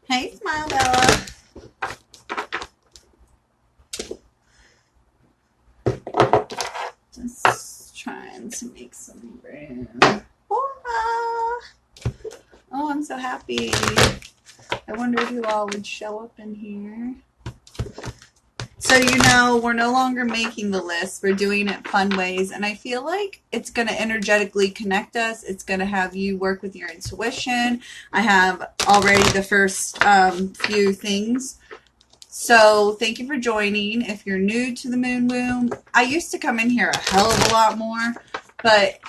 Hey, Smile Bella. Just trying to make some room. Hola! Oh, I'm so happy. I wondered who all would show up in here. So, we're no longer making the list. We're doing it fun ways. And I feel like it's going to energetically connect us. It's going to have you work with your intuition. I have already the first few things. So thank you for joining. If you're new to the Moon Womb, I used to come in here a hell of a lot more, but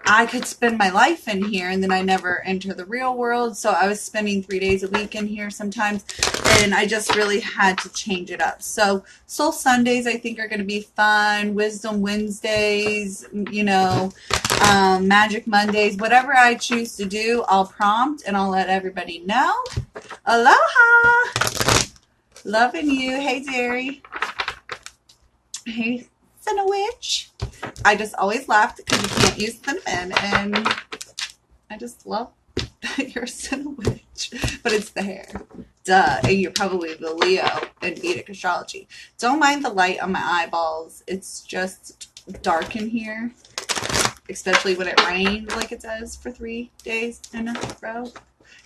I could spend my life in here and then I never enter the real world. So I was spending 3 days a week in here sometimes, and I just really had to change it up. So Soul Sundays, I think, are going to be fun. Wisdom Wednesdays, Magic Mondays, whatever I choose to do, I'll prompt and I'll let everybody know. Aloha! Loving you. Hey, Jerry. Hey, Cinnawitch. I just always laughed because you can't use cinnamon, and I just love that you're a Cinnawitch, but it's the hair. Duh. And you're probably the Leo in Vedic astrology. Don't mind the light on my eyeballs. It's just dark in here, especially when it rains like it does for 3 days in a row.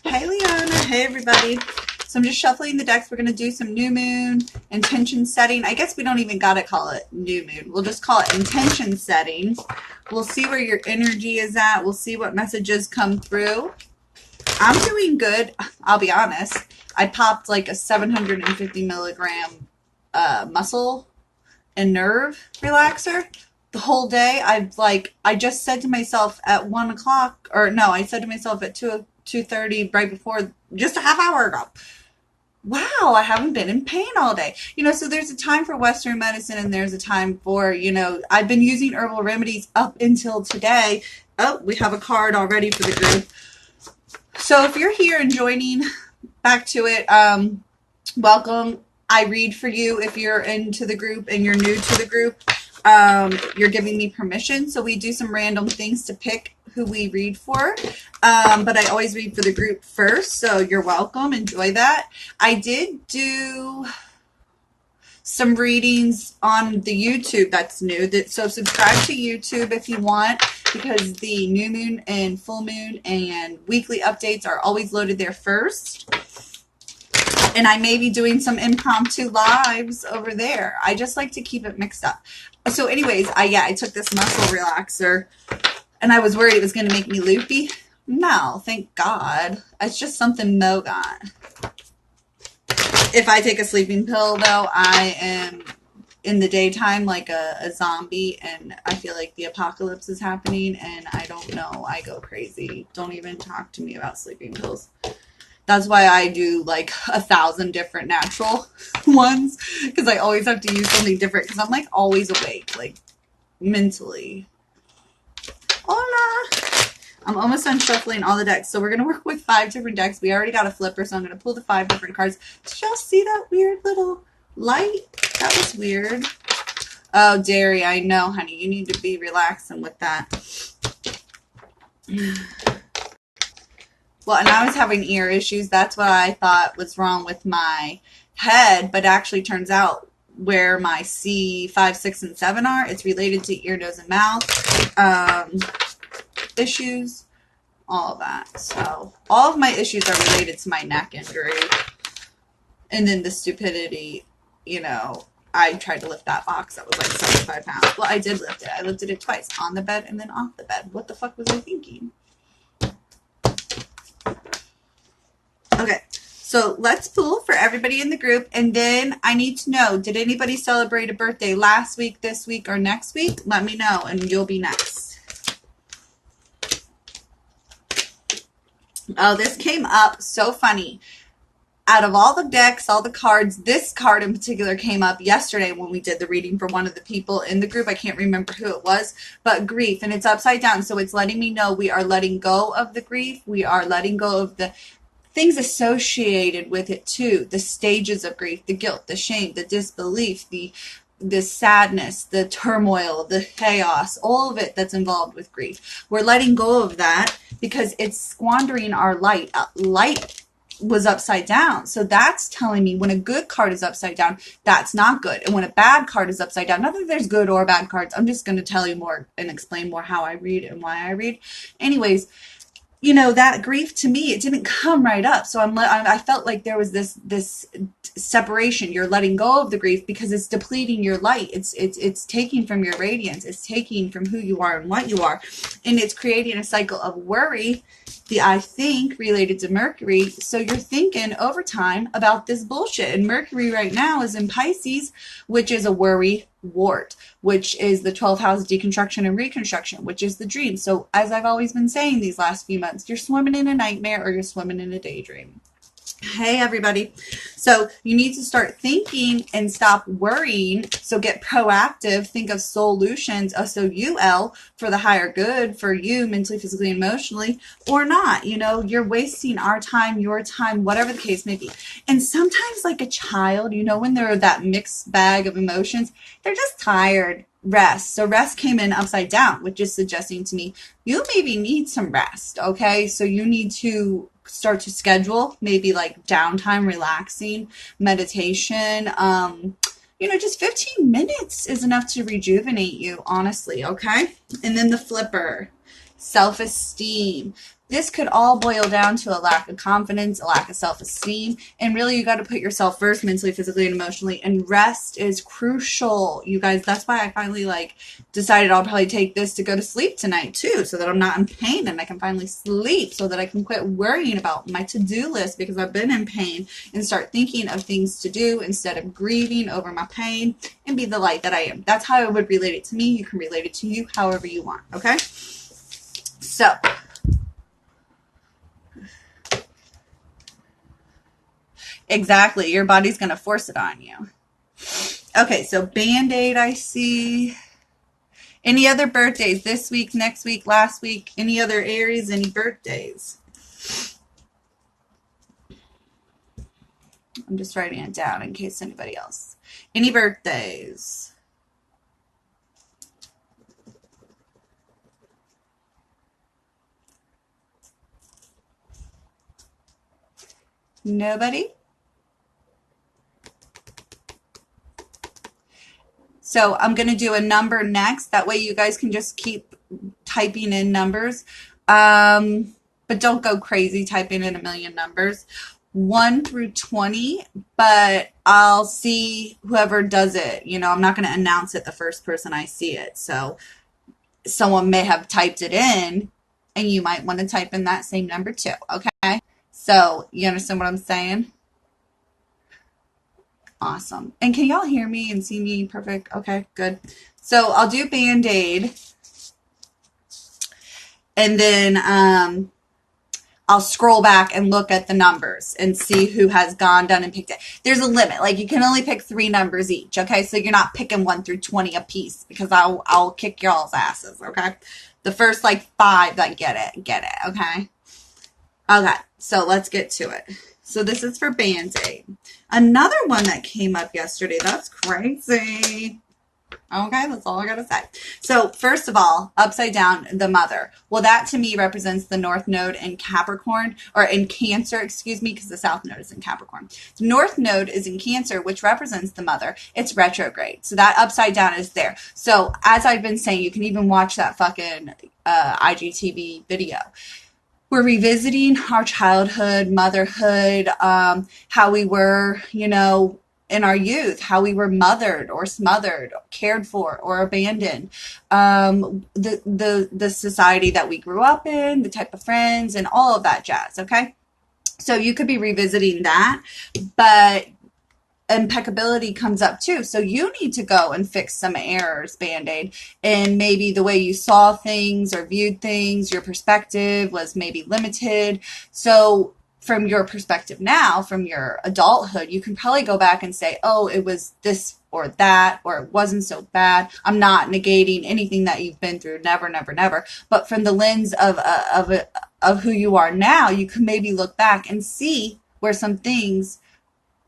Hey, Liana. Hey, everybody. So I'm just shuffling the decks. We're going to do some new moon intention setting. I guess we don't even got to call it new moon. We'll just call it intention setting. We'll see where your energy is at. We'll see what messages come through. I'm doing good. I'll be honest. I popped like a 750 milligram muscle and nerve relaxer. The whole day, I just said to myself at 1 o'clock, or no, I said to myself at 2:30 right before, just a half hour ago, wow, I haven't been in pain all day. So there's a time for Western medicine and there's a time for, I've been using herbal remedies up until today. Oh, we have a card already for the group. So if you're here and joining back to it, welcome. I read for you if you're into the group and you're new to the group. You're giving me permission. So we do some random things to pick who we read for. But I always read for the group first. So you're welcome. Enjoy that. I did do some readings on the YouTube that's new. So subscribe to YouTube if you want, because the new moon and full moon and weekly updates are always loaded there first. And I may be doing some impromptu lives over there. I just like to keep it mixed up. So anyways, I took this muscle relaxer and I was worried it was going to make me loopy. No, thank God. It's just something Mo got. If I take a sleeping pill, though, I am in the daytime like a zombie, and I feel like the apocalypse is happening, and I don't know. I go crazy. Don't even talk to me about sleeping pills. That's why I do like 1,000 different natural ones, because I always have to use something different, because I'm like always awake, like mentally. Hola! I'm almost done shuffling all the decks. So we're going to work with 5 different decks. We already got a flipper, so I'm going to pull the 5 different cards. Did y'all see that weird little light? That was weird. Oh, Derry, I know, honey. You need to be relaxing with that. Well, and I was having ear issues. That's what I thought was wrong with my head, but actually turns out where my C5, 6, and 7 are, it's related to ear, nose, and mouth issues, all of that. So all of my issues are related to my neck injury. And then the stupidity, I tried to lift that box that was like 75 pounds. Well, I did lift it. I lifted it twice, on the bed and then off the bed. What the fuck was I thinking? Okay, so let's pull for everybody in the group, and then I need to know, did anybody celebrate a birthday last week, this week, or next week? Let me know, and you'll be next. Oh, this came up so funny. Out of all the decks, all the cards, this card in particular came up yesterday when we did the reading for one of the people in the group. I can't remember who it was, but grief, and it's upside down, so it's letting me know we are letting go of the grief. We are letting go of the things associated with it too, the stages of grief, the guilt, the shame, the disbelief, the this sadness, the turmoil, the chaos, all of it that's involved with grief. We're letting go of that because it's squandering our light. Light was upside down. So that's telling me when a good card is upside down, that's not good. And when a bad card is upside down, not that there's good or bad cards. I'm just going to tell you more and explain more how I read and why I read. Anyways, you know, that grief to me, it didn't come right up. So I felt like there was this separation. You're letting go of the grief because it's depleting your light. It's taking from your radiance. It's taking from who you are and what you are. And it's creating a cycle of worry, I think, related to Mercury. So you're thinking over time about this bullshit. And Mercury right now is in Pisces, which is a worry wart, which is the 12th house deconstruction and reconstruction, which is the dream. So as I've always been saying these last few months, you're swimming in a nightmare or you're swimming in a daydream. Hey, everybody. So you need to start thinking and stop worrying. So get proactive. Think of solutions, SOUL, for the higher good for you mentally, physically, emotionally, or not. You know, you're wasting our time, your time, whatever the case may be. And sometimes like a child, you know, when they're that mixed bag of emotions, they're just tired. Rest. So rest came in upside down, which is suggesting to me you maybe need some rest. Okay. So you need to start to schedule maybe like downtime, relaxing, meditation. You know, just 15 minutes is enough to rejuvenate you, honestly. Okay. And then the flipper, self-esteem. This could all boil down to a lack of confidence, a lack of self-esteem, and really you got to put yourself first mentally, physically, and emotionally, and rest is crucial, you guys. That's why I finally decided I'll probably take this to go to sleep tonight too, so that I'm not in pain and I can finally sleep, so that I can quit worrying about my to-do list because I've been in pain, and start thinking of things to do instead of grieving over my pain, and be the light that I am. That's how I would relate it to me. You can relate it to you however you want. Okay, so exactly. Your body's going to force it on you. Okay, so Band-Aid, I see. Any other birthdays this week, next week, last week? Any other Aries, any birthdays? I'm just writing it down in case anybody else. Any birthdays? Nobody? So I'm going to do a number next. That way you guys can just keep typing in numbers. But don't go crazy typing in a million numbers. 1 through 20, but I'll see whoever does it. You know, I'm not going to announce it the first person I see it. So someone may have typed it in, and you might want to type in that same number too. Okay? So you understand what I'm saying? Awesome. And can y'all hear me and see me perfect? Okay, good. So I'll do Band-Aid. And then I'll scroll back and look at the numbers and see who has gone, done, and picked it. There's a limit. Like, you can only pick 3 numbers each, okay? So you're not picking 1 through 20 a piece, because I'll kick y'all's asses, okay? The first, 5 that get it, okay? Okay, so let's get to it. So this is for Band-Aid. Another one that came up yesterday. That's crazy. Okay, that's all I gotta say. So first of all, upside down, the mother. Well, that to me represents the North Node in Capricorn, or in Cancer, excuse me, because the South Node is in Capricorn. The North Node is in Cancer, which represents the mother. It's retrograde. So that upside down is there. So as I've been saying, you can even watch that fucking IGTV video. We're revisiting our childhood, motherhood, how we were, you know, in our youth, how we were mothered or smothered, cared for or abandoned, the society that we grew up in, the type of friends, and all of that jazz. Okay, so you could be revisiting that, but impeccability comes up too. So you need to go and fix some errors, Band-Aid, and maybe the way you saw things or viewed things, your perspective was maybe limited. So from your perspective now, from your adulthood, you can probably go back and say, oh, it was this or that, or it wasn't so bad. I'm not negating anything that you've been through. Never, never, never. But from the lens of who you are now, you can maybe look back and see where some things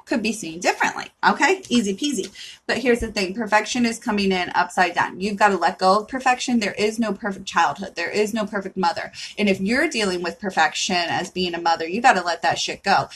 could be seen differently. Okay, easy peasy. But here's the thing, perfection is coming in upside down. You've got to let go of perfection. There is no perfect childhood. There is no perfect mother. And if you're dealing with perfection as being a mother, you got to let that shit go.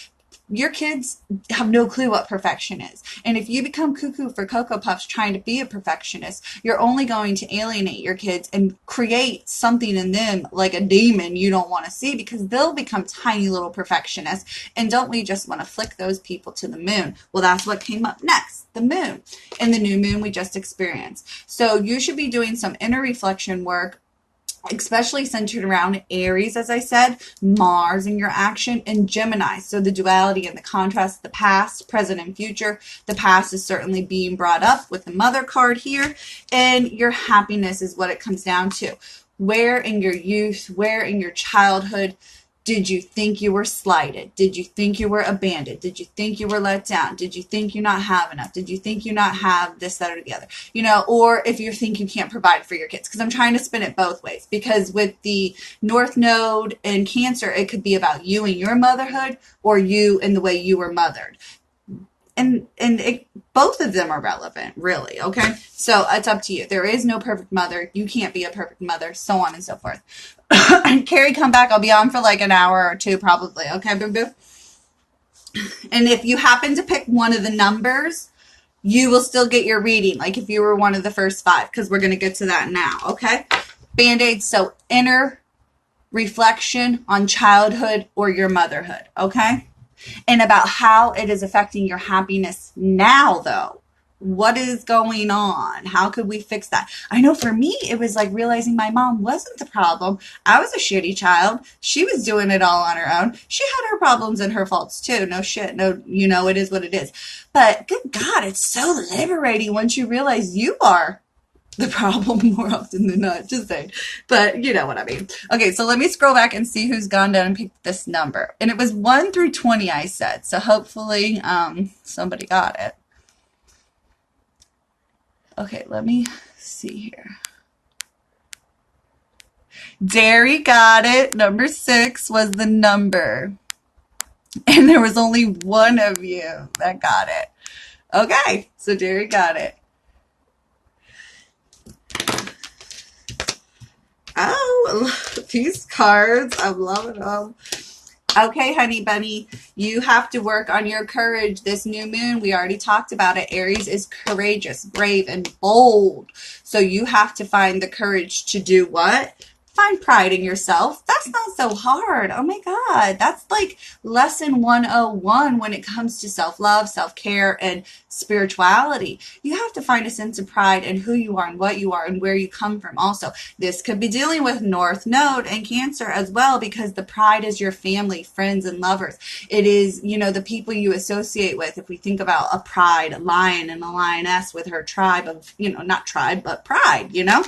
Your kids have no clue what perfection is. And if you become cuckoo for Cocoa Puffs trying to be a perfectionist, you're only going to alienate your kids and create something in them like a demon you don't want to see, because they'll become tiny little perfectionists. And don't we just want to flick those people to the moon? Well, that's what came up next, the moon, and the new moon we just experienced. So you should be doing some inner reflection work, especially centered around Aries, as I said, Mars in your action, and Gemini. So the duality and the contrast, the past, present, and future. The past is certainly being brought up with the Mother card here, and your happiness is what it comes down to. Where in your youth, where in your childhood did you think you were slighted? Did you think you were abandoned? Did you think you were let down? Did you think you not have enough? Did you think you not have this, that, or the other? You know, or if you think you can't provide for your kids, because I'm trying to spin it both ways, because with the North Node and Cancer, it could be about you and your motherhood, or you and the way you were mothered. And both of them are relevant, really, okay? So it's up to you. There is no perfect mother. You can't be a perfect mother, so on and so forth. Carrie, come back. I'll be on for like an hour or two probably, okay, boo-boo? And if you happen to pick one of the numbers, you will still get your reading, like if you were one of the first 5, because we're going to get to that now, okay? Band-Aids, so inner reflection on childhood or your motherhood, okay? And about how it is affecting your happiness now, though. What is going on? How could we fix that? I know for me, it was like realizing my mom wasn't the problem. I was a shitty child. She was doing it all on her own. She had her problems and her faults too. No shit. No, you know, it is what it is. But good God, it's so liberating once you realize you are the problem more often than not. Just saying. But you know what I mean. Okay, so let me scroll back and see who's gone down and picked this number. And it was 1 through 20, I said. So hopefully somebody got it. Okay, let me see here. Derry got it. Number 6 was the number. And there was only one of you that got it. Okay, so Derry got it. Oh, these cards. I'm loving them. Okay, honey bunny, you have to work on your courage this new moon. We already talked about it. Aries is courageous, brave, and bold. So you have to find the courage to do what? Find pride in yourself. That's not so hard. Oh my God. That's like lesson 101 when it comes to self-love, self-care, and spirituality. You have to find a sense of pride in who you are and what you are and where you come from. Also, this could be dealing with North Node and Cancer as well, because the pride is your family, friends, and lovers. It is, you know, the people you associate with. If we think about a pride, a lion and a lioness with her tribe of, you know, not tribe, but pride, you know?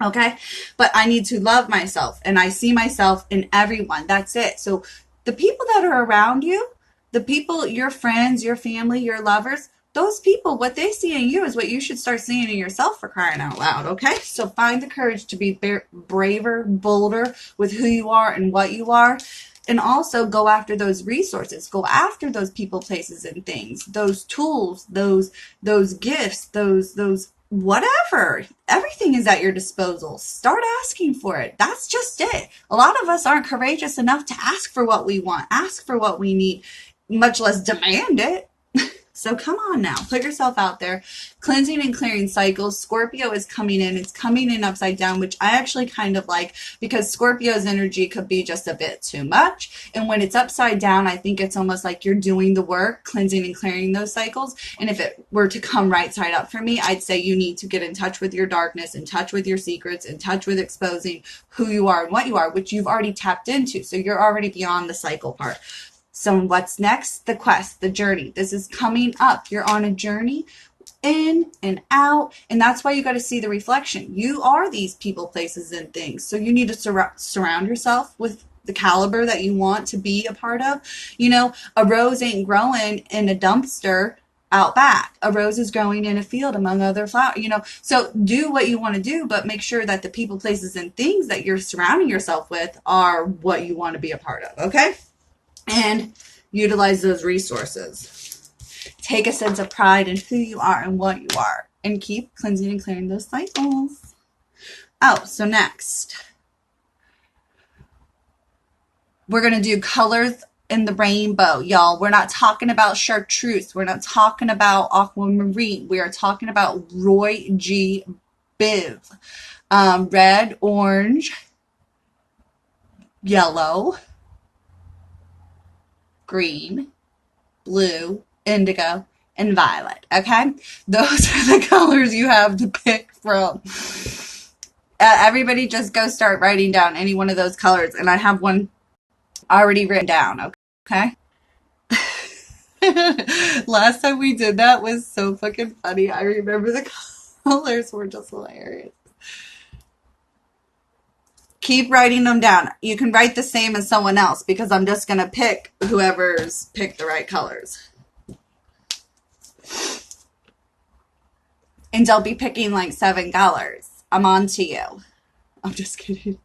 Okay, but I need to love myself, and I see myself in everyone. That's it. So the people that are around you, the people, your friends, your family, your lovers, those people, what they see in you is what you should start seeing in yourself, for crying out loud. Okay, so find the courage to be braver, bolder with who you are and what you are. And also go after those resources, go after those people, places, and things, those tools, those gifts, those whatever. Everything is at your disposal. Start asking for it. That's just it. A lot of us aren't courageous enough to ask for what we want, ask for what we need, much less demand it. So come on now, put yourself out there. Cleansing and clearing cycles. Scorpio is coming in. It's coming in upside down, which I actually kind of like, because Scorpio's energy could be just a bit too much. And when it's upside down, I think it's almost like you're doing the work, cleansing and clearing those cycles. And if it were to come right side up for me, I'd say you need to get in touch with your darkness, in touch with your secrets, in touch with exposing who you are and what you are, which you've already tapped into. So you're already beyond the cycle part. So what's next? The quest, the journey. This is coming up. You're on a journey in and out. And that's why you got to see the reflection. You are these people, places, and things. So you need to surround yourself with the caliber that you want to be a part of. You know, a rose ain't growing in a dumpster out back. A rose is growing in a field among other flowers, you know. So do what you want to do, but make sure that the people, places, and things that you're surrounding yourself with are what you want to be a part of, okay? And utilize those resources. Take a sense of pride in who you are and what you are. And keep cleansing and clearing those cycles. Oh, so next, we're going to do colors in the rainbow, y'all. We're not talking about chartreuse. We're not talking about aquamarine. We are talking about Roy G. Biv. Red, orange, yellow, green, blue, indigo, and violet. Okay? Those are the colors you have to pick from. Everybody just go start writing down any one of those colors. And I have one already written down. Okay? Last time we did that was so fucking funny. I remember the colors were just hilarious. Keep writing them down. You can write the same as someone else because I'm just going to pick whoever's picked the right colors. And don't be picking like 7 colors. I'm on to you. I'm just kidding.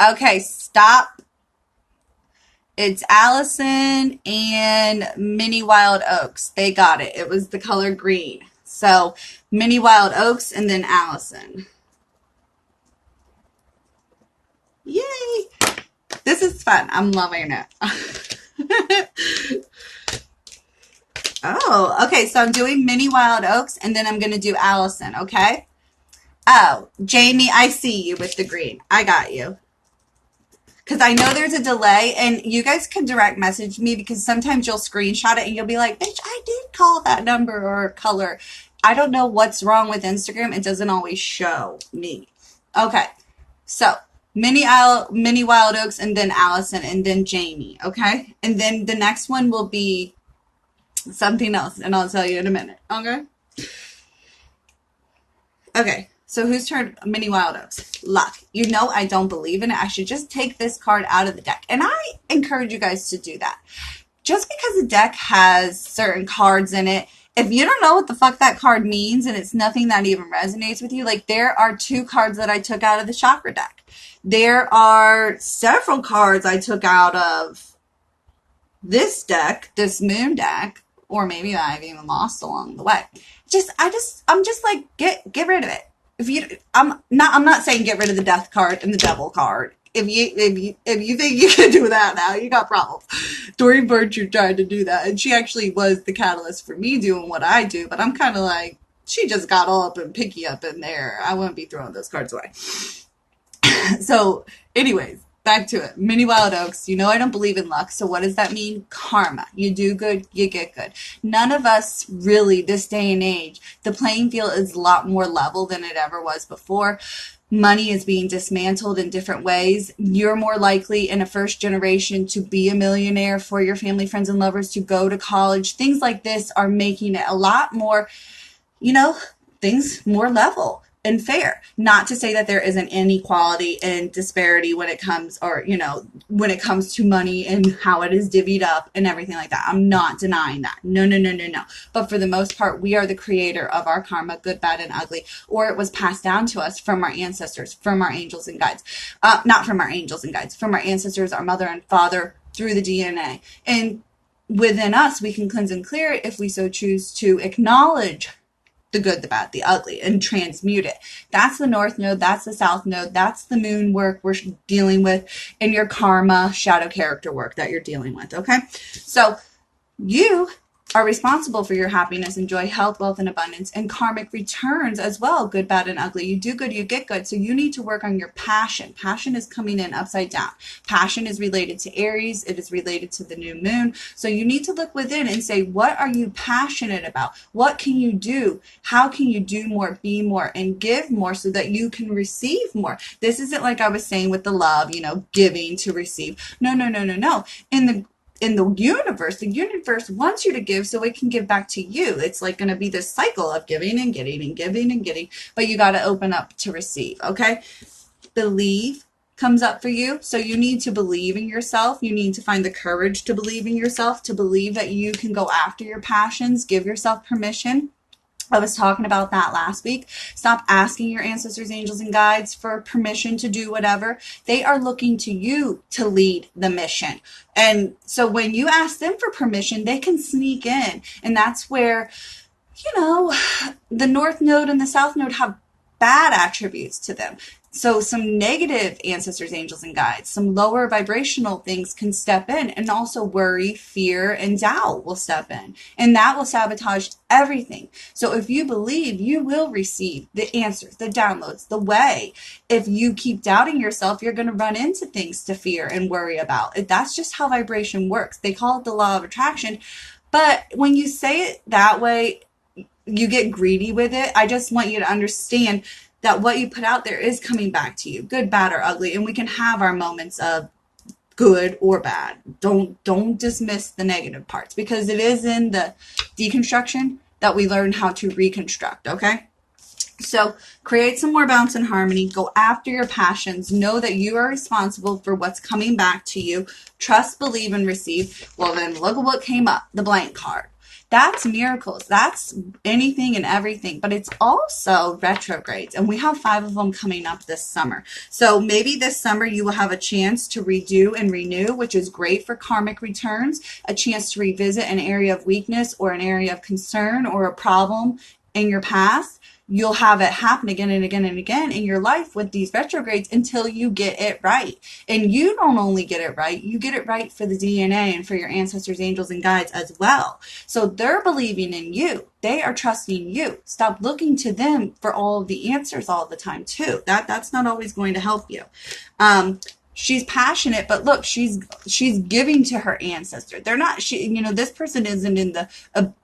Okay, stop. It's Allison and Mini Wild Oaks. They got it. It was the color green. So, Mini Wild Oaks and then Allison. Yay! This is fun. I'm loving it. Oh, okay. So I'm doing Mini Wild Oaks and then I'm going to do Allison, okay? Oh, Jamie, I see you with the green. I got you. Because I know there's a delay, and you guys can direct message me because sometimes you'll screenshot it and you'll be like, bitch, I did call that number or color. I don't know what's wrong with Instagram. It doesn't always show me. Okay, so Mini Wild Oaks and then Allison and then Jamie, okay? And then the next one will be something else, and I'll tell you in a minute, okay? Okay. So whose turn? Mini Wild Oaks. Luck. You know I don't believe in it. I should just take this card out of the deck. And I encourage you guys to do that. Just because the deck has certain cards in it, if you don't know what the fuck that card means and it's nothing that even resonates with you, like there are 2 cards that I took out of the chakra deck. There are several cards I took out of this deck, this moon deck, or maybe I've even lost along the way. I'm just like, get rid of it. I'm not saying get rid of the death card and the devil card. If you think you can do that now, you got problems. Doreen Virtue tried to do that, and she actually was the catalyst for me doing what I do. But I'm kind of like, she just got all up and picky up in there. I wouldn't be throwing those cards away. So, anyways, back to it. Mini Wild Oaks. You know I don't believe in luck. So what does that mean? Karma. You do good, you get good. None of us really, this day and age, the playing field is a lot more level than it ever was before. Money is being dismantled in different ways. You're more likely in a first generation to be a millionaire, for your family, friends, and lovers to go to college. Things like this are making it a lot more, things more level and fair. Not to say that there isn't inequality and disparity when it comes, when it comes to money and how it is divvied up and everything like that. I'm not denying that. No. But for the most part, we are the creator of our karma, good, bad, and ugly, or it was passed down to us from our ancestors, from our angels and guides. Not from our angels and guides, from our ancestors, our mother and father, through the DNA. And within us, we can cleanse and clear it if we so choose to acknowledge the good, the bad, the ugly, and transmute it. That's the North Node. That's the South Node. That's the moon work we're dealing with in your karma shadow character work that you're dealing with. Okay. So you are responsible for your happiness and joy, health, wealth, and abundance, and karmic returns as well. Good, bad, and ugly. You do good, you get good. So you need to work on your passion. Passion is coming in upside down. Passion is related to Aries. It is related to the new moon. So you need to look within and say, what are you passionate about? What can you do? How can you do more, be more, and give more so that you can receive more? This isn't like I was saying with the love, giving to receive. No. In the universe wants you to give so it can give back to you. It's like going to be this cycle of giving and getting and giving and getting, but you got to open up to receive, okay? Believe, comes up for you. So you need to believe in yourself. You need to find the courage to believe in yourself, to believe that you can go after your passions. Give yourself permission. I was talking about that last week. Stop asking your ancestors, angels, and guides for permission to do whatever. They are looking to you to lead the mission. And so when you ask them for permission, they can sneak in. And that's where, you know, the North Node and the South Node have bad attributes to them. So some negative ancestors, angels, and guides, some lower vibrational things can step in, and also worry, fear, and doubt will step in, and that will sabotage everything. So if you believe, you will receive the answers, the downloads, the way. If you keep doubting yourself, you're going to run into things to fear and worry about. That's just how vibration works. They call it the law of attraction. But when you say it that way, you get greedy with it. I just want you to understand that what you put out there is coming back to you, good, bad, or ugly. And we can have our moments of good or bad. Don't dismiss the negative parts, because it is in the deconstruction that we learn how to reconstruct, okay? So create some more balance and harmony. Go after your passions. Know that you are responsible for what's coming back to you. Trust, believe, and receive. Well, then look at what came up, the blank card. That's miracles. That's anything and everything, but it's also retrogrades. And we have 5 of them coming up this summer. So maybe this summer you will have a chance to redo and renew, which is great for karmic returns, a chance to revisit an area of weakness or an area of concern or a problem in your past. You'll have it happen again and again and again in your life with these retrogrades until you get it right. And you don't only get it right, you get it right for the DNA and for your ancestors, angels, and guides as well. So they're believing in you. They are trusting you. Stop looking to them for all of the answers all the time too. That's not always going to help you. She's passionate, but look, she's giving to her ancestor. They're not, this person isn't in the,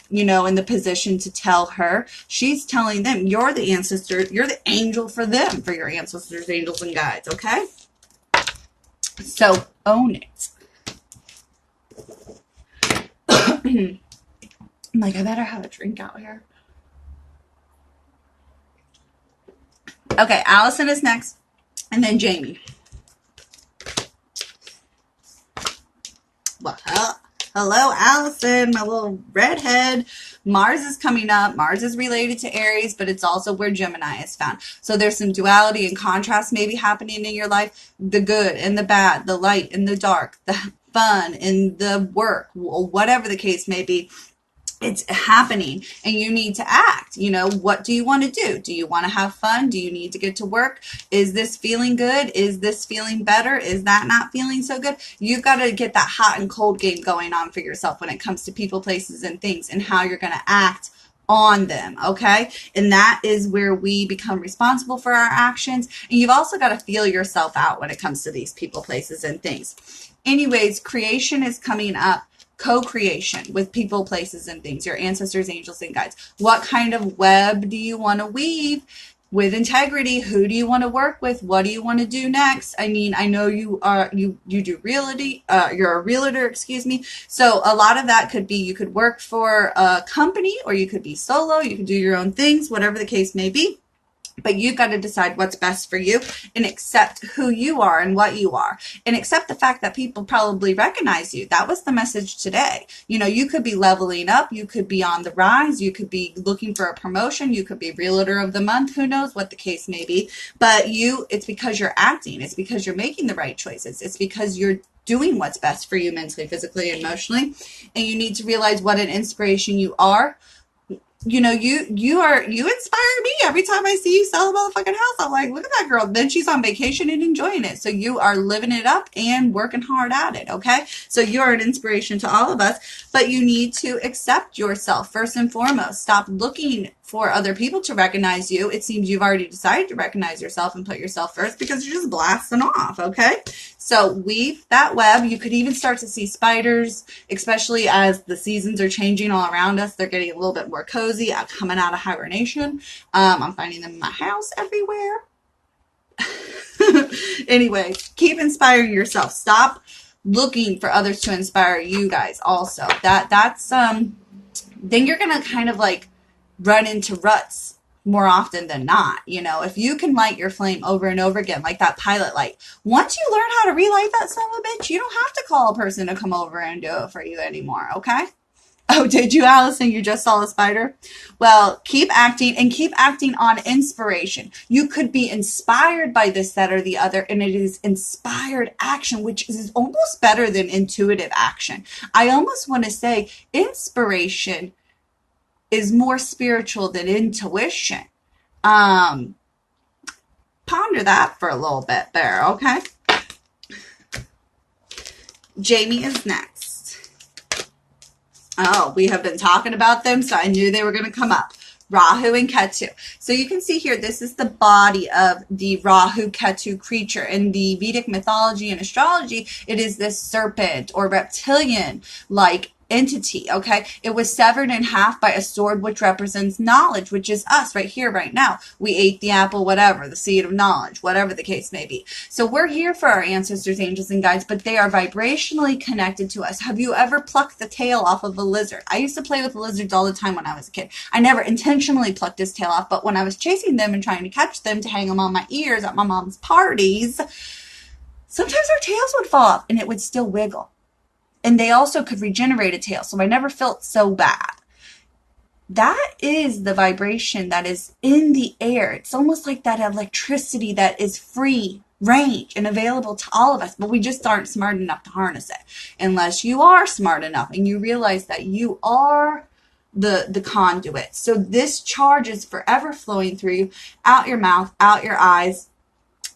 in the position to tell her. She's telling them, you're the ancestor, you're the angel for them, for your ancestors, angels, and guides, okay? So own it. I'm like, I better have a drink out here. Okay, Allison is next, and then Jamie. Well, hello, Allison, my little redhead. Mars is coming up. Mars is related to Aries, but it's also where Gemini is found. So there's some duality and contrast maybe happening in your life. The good and the bad, the light and the dark, the fun and the work, whatever the case may be. It's happening and you need to act. What do you want to do? Do you want to have fun? Do you need to get to work? Is this feeling good? Is this feeling better? Is that not feeling so good? You've got to get that hot and cold game going on for yourself when it comes to people, places, and things, and how you're going to act on them, okay? And that is where we become responsible for our actions. And you've also got to feel yourself out when it comes to these people, places, and things. Anyways, creation is coming up. Co-creation with people, places, and things, your ancestors, angels, and guides. What kind of web do you want to weave with integrity? Who do you want to work with? What do you want to do next? I mean, I know you do realty, you're a realtor, excuse me. So a lot of that could be, you could work for a company, or you could be solo, you could do your own things, whatever the case may be. But you've got to decide what's best for you and accept who you are and what you are, and accept the fact that people probably recognize you. That was the message today. You could be leveling up. You could be on the rise. You could be looking for a promotion. You could be realtor of the month. Who knows what the case may be, but it's because you're acting. It's because you're making the right choices. It's because you're doing what's best for you mentally, physically, and emotionally. And you need to realize what an inspiration you are. You inspire me every time I see you sell a motherfucking house. I'm like, look at that girl. Then she's on vacation and enjoying it. So you are living it up and working hard at it. Okay. So you're an inspiration to all of us, but you need to accept yourself first and foremost. Stop looking for other people to recognize you. It seems you've already decided to recognize yourself and put yourself first, because you're just blasting off. Okay. So weave that web. You could even start to see spiders, especially as the seasons are changing all around us. They're getting a little bit more cozy, coming out of hibernation. I'm finding them in my house everywhere. Anyway, keep inspiring yourself. Stop looking for others to inspire you guys also. Then you're going to kind of like run into ruts more often than not. You know, if you can light your flame over and over again, like that pilot light, once you learn how to relight that son of a bitch, you don't have to call a person to come over and do it for you anymore, okay? Oh, did you, Allison? You just saw a spider? Well, keep acting and keep acting on inspiration. You could be inspired by this, that, or the other, and it is inspired action, which is almost better than intuitive action. I almost want to say inspiration is more spiritual than intuition. Ponder that for a little bit there, okay? Jamie is next. Oh, we have been talking about them, so I knew they were going to come up. Rahu and Ketu. So you can see here, this is the body of the Rahu Ketu creature. In the Vedic mythology and astrology, it is this serpent or reptilian-like entity, okay? It was severed in half by a sword, which represents knowledge, which is us right here, right now. We ate the apple, whatever, the seed of knowledge, whatever the case may be. So we're here for our ancestors, angels, and guides, but they are vibrationally connected to us. Have you ever plucked the tail off of a lizard? I used to play with lizards all the time when I was a kid. I never intentionally plucked his tail off, but when I was chasing them and trying to catch them to hang them on my ears at my mom's parties, sometimes their tails would fall off and it would still wiggle. And they also could regenerate a tail, so I never felt so bad. That is the vibration that is in the air. It's almost like that electricity that is free range and available to all of us, but we just aren't smart enough to harness it. Unless you are smart enough and you realize that you are the conduit. So this charge is forever flowing through you, out your mouth, out your eyes,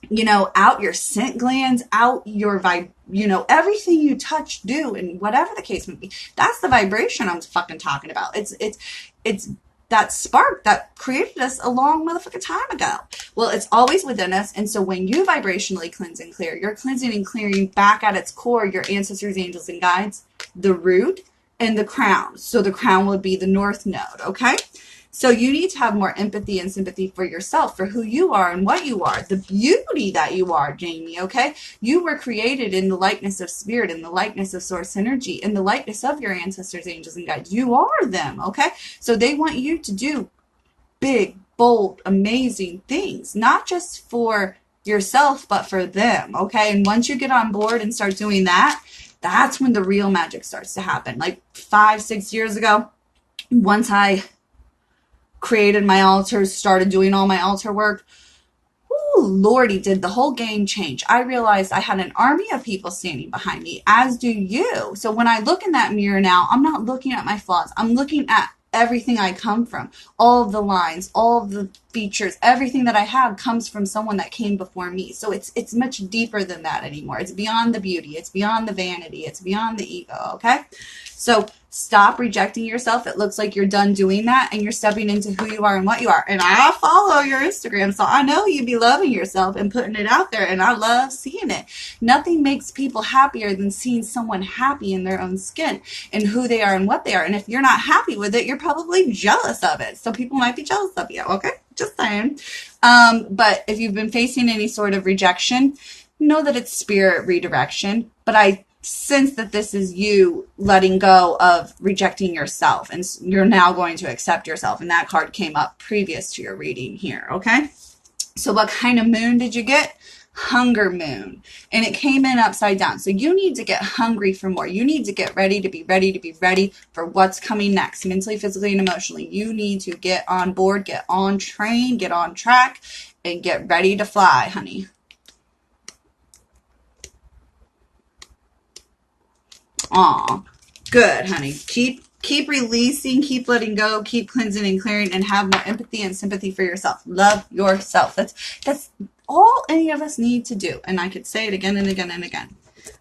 you know, out your scent glands, out your everything you touch, do, and whatever the case may be. That's the vibration I'm fucking talking about. It's that spark that created us a long motherfucking time ago. Well, it's always within us. And so when you vibrationally cleanse and clear, you're cleansing and clearing back at its core, your ancestors, angels, and guides, the root and the crown. So the crown would be the north node, okay? So you need to have more empathy and sympathy for yourself, for who you are and what you are, the beauty that you are, Jamie, okay? You were created in the likeness of spirit, in the likeness of source energy, in the likeness of your ancestors, angels, and guides. You are them, okay? So they want you to do big, bold, amazing things, not just for yourself, but for them, okay? And once you get on board and start doing that, that's when the real magic starts to happen. Like 5-6 years ago, once I created my altars, started doing all my altar work, ooh, Lordy, did the whole game change. I realized I had an army of people standing behind me, as do you. So when I look in that mirror now, I'm not looking at my flaws. I'm looking at everything I come from. All of the lines, all of the features, everything that I have comes from someone that came before me. So it's much deeper than that anymore. It's beyond the beauty. It's beyond the vanity. It's beyond the ego, okay? So stop rejecting yourself. It looks like you're done doing that and you're stepping into who you are and what you are. And I follow your Instagram, so I know you be loving yourself and putting it out there, and I love seeing it. Nothing makes people happier than seeing someone happy in their own skin and who they are and what they are. And if you're not happy with it, you're probably jealous of it. So people might be jealous of you, okay? Just saying. But if you've been facing any sort of rejection, know that it's spirit redirection. But I sense that this is you letting go of rejecting yourself, and you're now going to accept yourself. And that card came up previous to your reading here, okay? So what kind of moon did you get? Hunger moon. And it came in upside down. So you need to get hungry for more. You need to get ready to be ready for what's coming next, mentally, physically, and emotionally. You need to get on board, get on train, get on track, and get ready to fly, honey. Aw, good, honey. Keep releasing, keep letting go, keep cleansing and clearing, and have more empathy and sympathy for yourself. Love yourself. That's all any of us need to do. And I could say it again and again and again.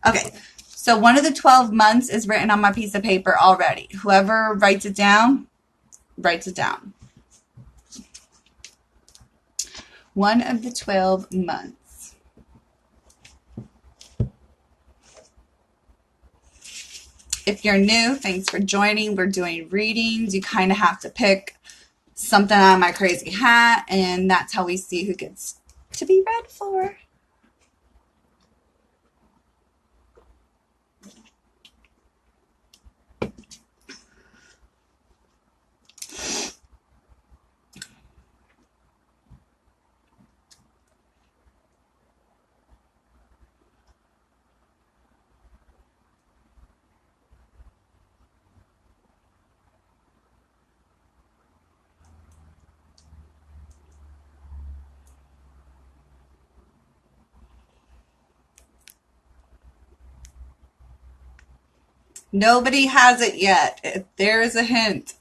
Okay, so one of the 12 months is written on my piece of paper already. Whoever writes it down, writes it down. One of the 12 months. If you're new, thanks for joining. We're doing readings. You kind of have to pick something out of my crazy hat, and that's how we see who gets to be read for. Nobody has it yet. There is a hint.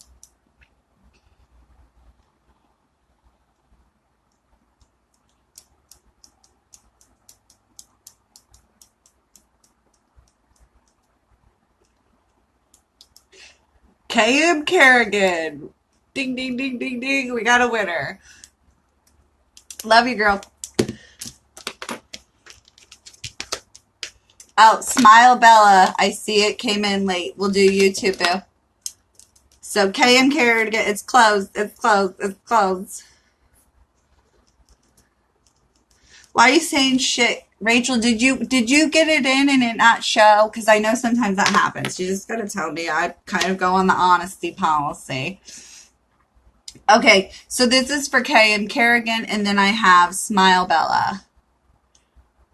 KM Kerrigan. Ding, ding, ding, ding, ding. We got a winner. Love you, girl. Oh, Smile Bella. I see it came in late. We'll do you too, boo. So KM Kerrigan, it's closed. It's closed. It's closed. Why are you saying shit? Rachel, did you get it in and it not show? Because I know sometimes that happens. You just gotta tell me. I kind of go on the honesty policy. Okay, so this is for KM Kerrigan, and then I have Smile Bella.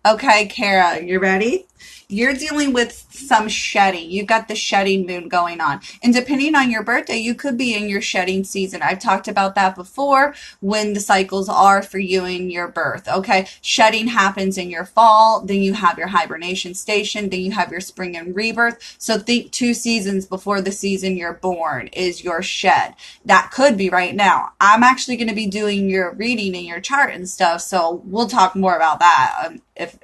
Okay, Kara, you ready? You're dealing with some shedding. You've got the shedding moon going on. And depending on your birthday, you could be in your shedding season. I've talked about that before when the cycles are for you in your birth. Okay, shedding happens in your fall. Then you have your hibernation station. Then you have your spring and rebirth. So think 2 seasons before the season you're born is your shed. That could be right now. I'm actually going to be doing your reading in your chart and stuff. So we'll talk more about that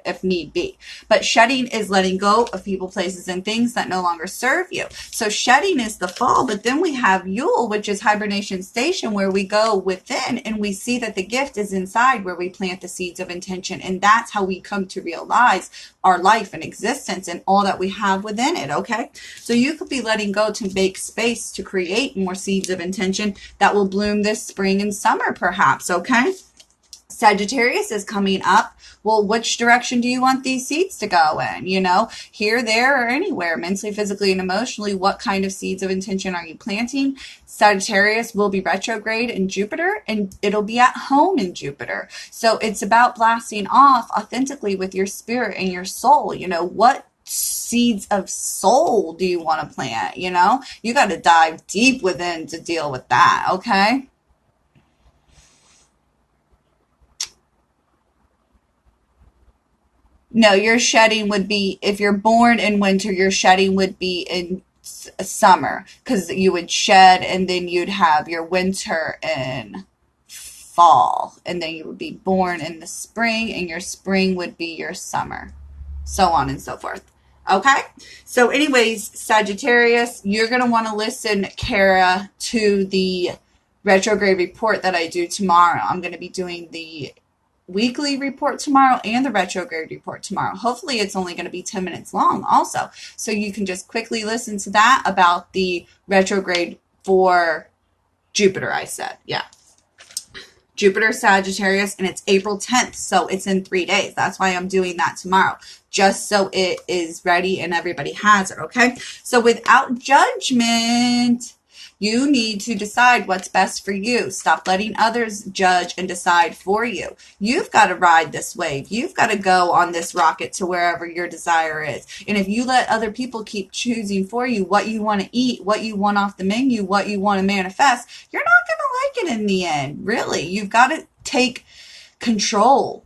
if need be. But shedding is letting go of people, places, and things that no longer serve you. So shedding is the fall, but then we have Yule, which is hibernation station, where we go within and we see that the gift is inside, where we plant the seeds of intention. And that's how we come to realize our life and existence and all that we have within it. Okay. So you could be letting go to make space to create more seeds of intention that will bloom this spring and summer, perhaps. Okay. Sagittarius is coming up. Well, which direction do you want these seeds to go in? You know, here, there, or anywhere, mentally, physically, and emotionally, what kind of seeds of intention are you planting? Sagittarius will be retrograde in Jupiter, and it'll be at home in Jupiter. So it's about blasting off authentically with your spirit and your soul. You know, what seeds of soul do you want to plant? You know, you got to dive deep within to deal with that. Okay. No, your shedding would be, if you're born in winter, your shedding would be in summer, because you would shed and then you'd have your winter in fall, and then you would be born in the spring, and your spring would be your summer, so on and so forth. Okay? So anyways, Sagittarius, you're going to want to listen, Kara, to the retrograde report that I do tomorrow. I'm going to be doing the weekly report tomorrow and the retrograde report tomorrow. Hopefully it's only going to be 10 minutes long also. So you can just quickly listen to that about the retrograde for Jupiter, I said. Yeah. Jupiter Sagittarius, and it's April 10th. So it's in 3 days. That's why I'm doing that tomorrow, just so it is ready and everybody has it. Okay. So without judgment, you need to decide what's best for you. Stop letting others judge and decide for you. You've got to ride this wave. You've got to go on this rocket to wherever your desire is. And if you let other people keep choosing for you what you want to eat, what you want off the menu, what you want to manifest, you're not going to like it in the end. Really, you've got to take control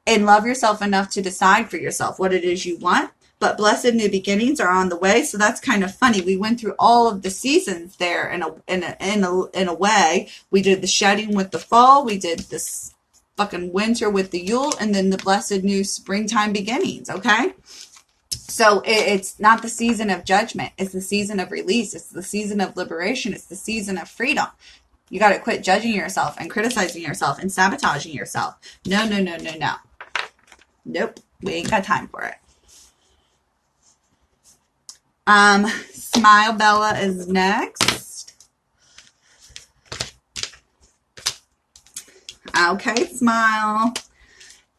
and love yourself enough to decide for yourself what it is you want. But blessed new beginnings are on the way, so that's kind of funny. We went through all of the seasons there in a way. We did the shedding with the fall, we did this fucking winter with the Yule, and then the blessed new springtime beginnings. Okay, so it's not the season of judgment; it's the season of release. It's the season of liberation. It's the season of freedom. You got to quit judging yourself and criticizing yourself and sabotaging yourself. No, no, no, no, no. Nope, we ain't got time for it. Smile Bella is next. Okay, Smile.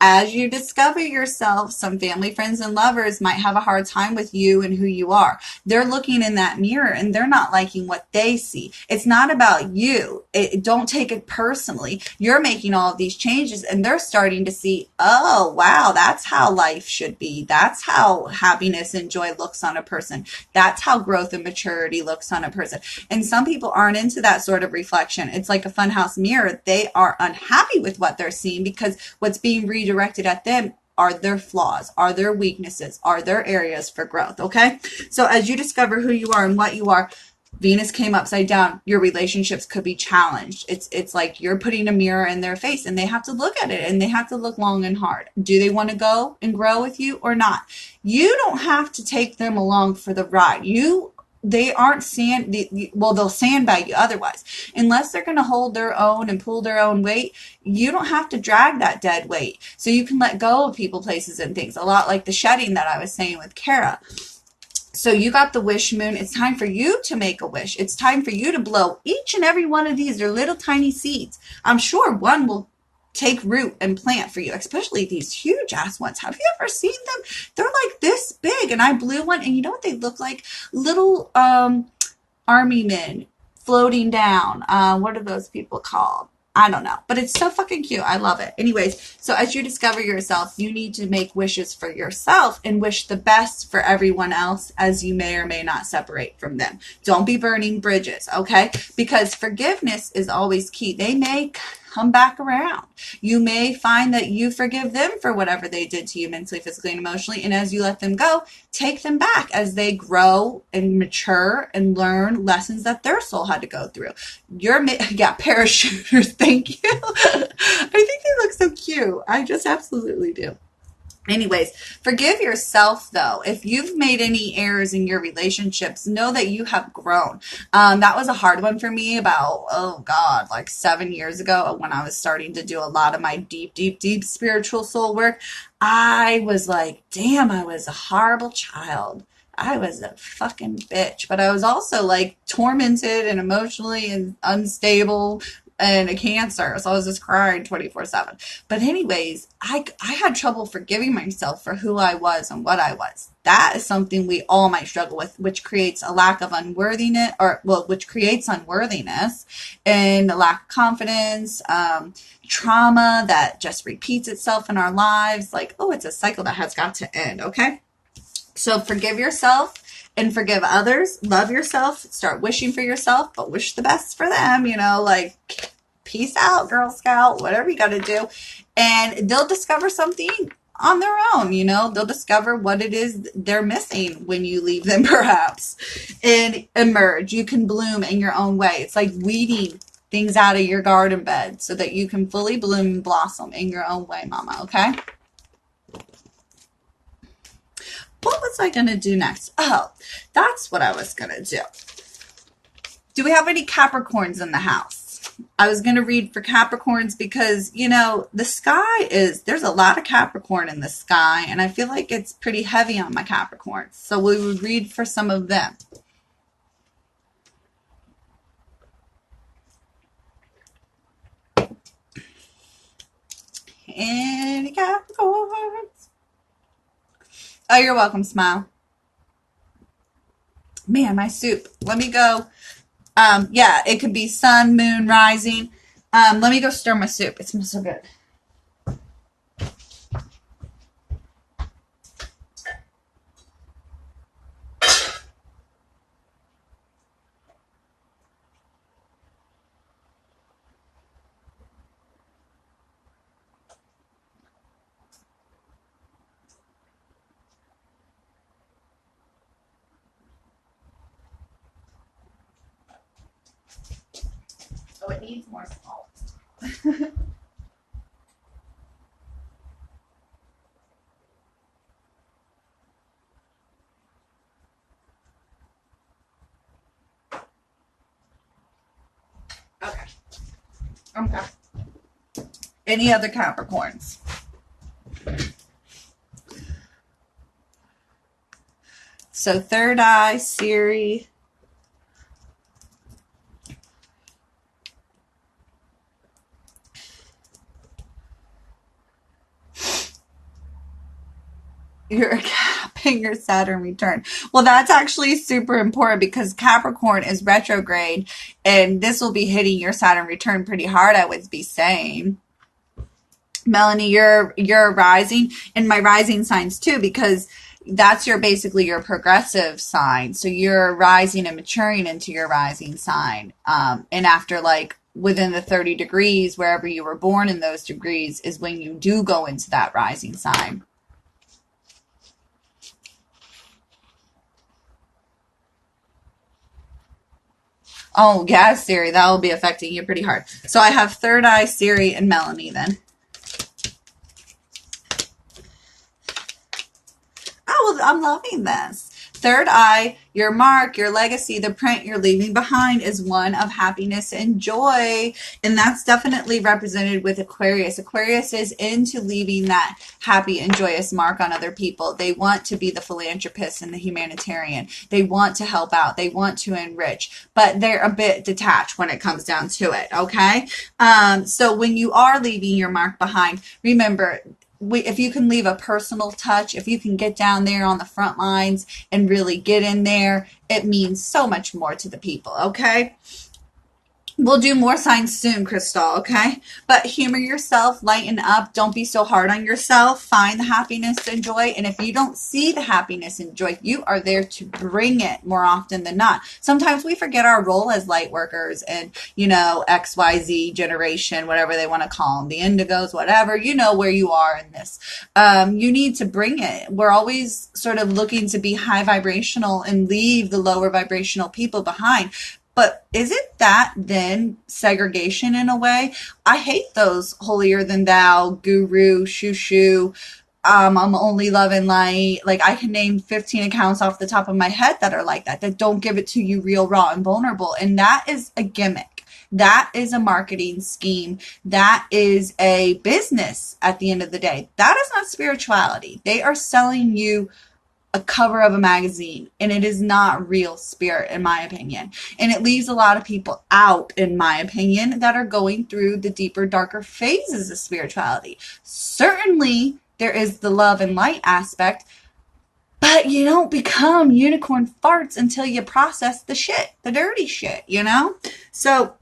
As you discover yourself, some family, friends, and lovers might have a hard time with you and who you are. They're looking in that mirror and they're not liking what they see. It's not about you. Don't take it personally. You're making all of these changes and they're starting to see, oh, wow, that's how life should be. That's how happiness and joy looks on a person. That's how growth and maturity looks on a person. And some people aren't into that sort of reflection. It's like a funhouse mirror. They are unhappy with what they're seeing because what's being redirected at them are their flaws, are their weaknesses, are their areas for growth, okay? So as you discover who you are and what you are, Venus came upside down, your relationships could be challenged. It's like you're putting a mirror in their face and they have to look at it and they have to look long and hard. Do they want to go and grow with you or not? You don't have to take them along for the ride. They aren't they'll sandbag you otherwise. Unless they're going to hold their own and pull their own weight, you don't have to drag that dead weight. So you can let go of people, places, and things. A lot like the shedding that I was saying with Kara. So you got the wish moon. It's time for you to make a wish. It's time for you to blow each and every one of these. They're little tiny seeds. I'm sure one will take root and plant for you, especially these huge ass ones. Have you ever seen them? They're like this big, and I blew one, and you know what they look like? Little army men floating down. What are those people called? I don't know, but it's so fucking cute. I love it. Anyways, so as you discover yourself, you need to make wishes for yourself and wish the best for everyone else, as you may or may not separate from them. Don't be burning bridges, okay? Because forgiveness is always key. They may come back around. You may find that you forgive them for whatever they did to you mentally, physically, and emotionally. And as you let them go, take them back as they grow and mature and learn lessons that their soul had to go through. Parachuters. Thank you. I think they look so cute. I just absolutely do. Anyways, forgive yourself, though. If you've made any errors in your relationships, know that you have grown. That was a hard one for me about, like 7 years ago when I was starting to do a lot of my deep, deep, deep spiritual soul work. I was like, damn, I was a horrible child. I was a fucking bitch. But I was also like tormented and emotionally and unstable and a Cancer. So I was just crying 24/7. But anyways, I had trouble forgiving myself for who I was and what I was. That is something we all might struggle with, which creates a lack of unworthiness, which creates unworthiness and a lack of confidence, trauma that just repeats itself in our lives. Like, it's a cycle that has got to end, okay? So forgive yourself and forgive others. Love yourself. Start wishing for yourself, but wish the best for them. Like, peace out, Girl Scout, whatever you got to do. And they'll discover something on their own. They'll discover what it is they're missing when you leave them, perhaps, and emerge. You can bloom in your own way. It's like weeding things out of your garden bed so that you can fully bloom and blossom in your own way, mama, okay? What was I going to do next? Oh, that's what I was going to do. Do we have any Capricorns in the house? I was going to read for Capricorns because, the sky there's a lot of Capricorn in the sky, and I feel like it's pretty heavy on my Capricorns. So we would read for some of them. Any Capricorns? Oh, you're welcome, Smile. Man, my soup. Let me go. It could be sun, moon, rising. Let me go stir my soup. It smells so good. Oh, it needs more salt. Okay. Any other Capricorns? So third eye, Siri. You're capping your Saturn return. Well, that's actually super important because Capricorn is retrograde, and this will be hitting your Saturn return pretty hard, I would be saying. Melanie, you're rising, and my rising signs too, because that's basically your progressive sign. So you're rising and maturing into your rising sign. And after like within the 30 degrees, wherever you were born in those degrees, is when you do go into that rising sign. Oh, yeah, Siri, that will be affecting you pretty hard. So I have third eye, Siri, and Melanie then. Oh, well, I'm loving this. Third eye, your mark, your legacy, the print you're leaving behind is one of happiness and joy. And that's definitely represented with Aquarius. Aquarius is into leaving that happy and joyous mark on other people. They want to be the philanthropist and the humanitarian. They want to help out. They want to enrich, but they're a bit detached when it comes down to it. Okay. So when you are leaving your mark behind, remember, if you can leave a personal touch, if you can get down there on the front lines and really get in there, it means so much more to the people, okay? We'll do more signs soon, Crystal, okay? But humor yourself, lighten up. Don't be so hard on yourself. Find the happiness and joy. And if you don't see the happiness and joy, you are there to bring it more often than not. Sometimes we forget our role as light workers and, you know, XYZ generation, whatever they want to call them, the indigos, whatever. You know where you are in this. You need to bring it. We're always sort of looking to be high vibrational and leave the lower vibrational people behind. But isn't that then segregation in a way? I hate those holier than thou, guru, shoo, I'm only love and light. Like, I can name 15 accounts off the top of my head that are like that don't give it to you real, raw, and vulnerable. And that is a gimmick. That is a marketing scheme. That is a business at the end of the day. That is not spirituality. They are selling you a cover of a magazine, and it is not real spirit, in my opinion. And it leaves a lot of people out, in my opinion, that are going through the deeper, darker phases of spirituality. Certainly, there is the love and light aspect, but you don't become unicorn farts until you process the shit, the dirty shit, you know? So